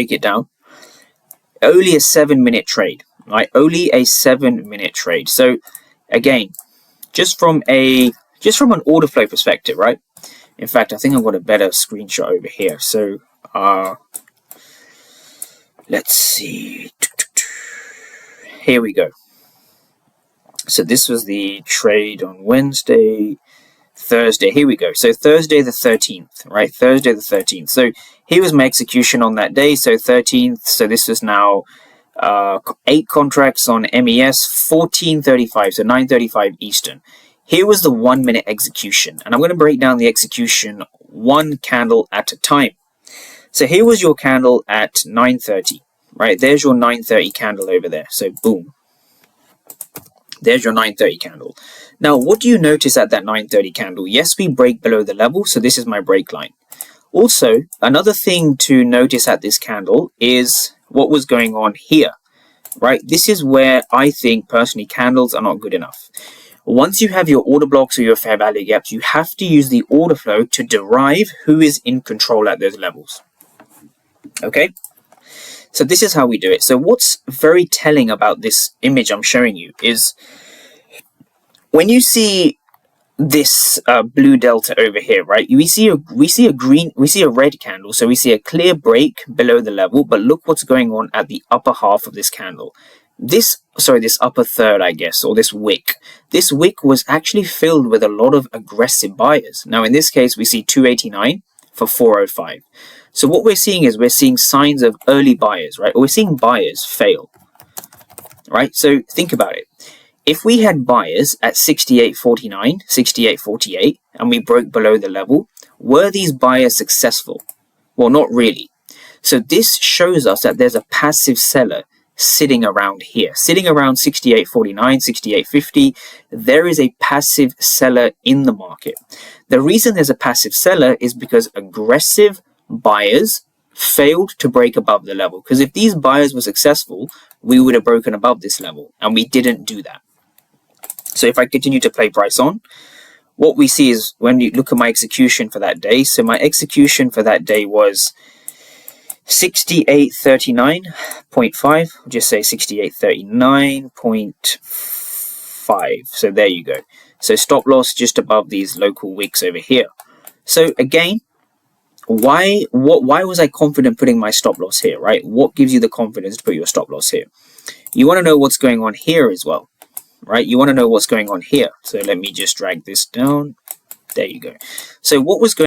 break it down. Only a 7-minute trade, right? Only a 7-minute trade. So again, just from an order flow perspective, right? In fact, I think I've got a better screenshot over here. So let's see. Here we go. So this was the trade on Wednesday, Thursday. Here we go. So Thursday the 13th, right? Thursday the 13th. So here was my execution on that day. So 13th. So this is now 8 contracts on MES, 14:35. So 9:35 Eastern. Here was the 1-minute execution. And I'm going to break down the execution one candle at a time. So here was your candle at 9:30, right? There's your 9:30 candle over there. So boom. There's your 9:30 candle. Now, what do you notice at that 9:30 candle? Yes, we break below the level, so this is my break line. Also, another thing to notice at this candle is what was going on here, right? This is where I think, personally, candles are not good enough. Once you have your order blocks or your fair value gaps, you have to use the order flow to derive who is in control at those levels. Okay? So this is how we do it. So what's very telling about this image I'm showing you is when you see this blue delta over here, right? We see a red candle. So we see a clear break below the level, but look what's going on at the upper half of this candle. This upper third, I guess, or this wick. This wick was actually filled with a lot of aggressive buyers. Now, in this case, we see 289 for 405. So what we're seeing is we're seeing signs of early buyers, right? Or we're seeing buyers fail, right? So think about it. If we had buyers at 68.49, 68.48, and we broke below the level, were these buyers successful? Well, not really. So this shows us that there's a passive seller sitting around here, sitting around 68.49, 68.50. There is a passive seller in the market. The reason there's a passive seller is because aggressive buyers failed to break above the level. Because if these buyers were successful, we would have broken above this level, and we didn't do that. So if I continue to play price on, what we see is when you look at my execution for that day, so my execution for that day was 68.39.5, I'll just say 68.39.5. So there you go. So stop loss just above these local wicks over here. So again, why was I confident putting my stop loss here, right? What gives you the confidence to put your stop loss here? You want to know what's going on here as well, right? You want to know what's going on here. So let me just drag this down. There you go. So what was going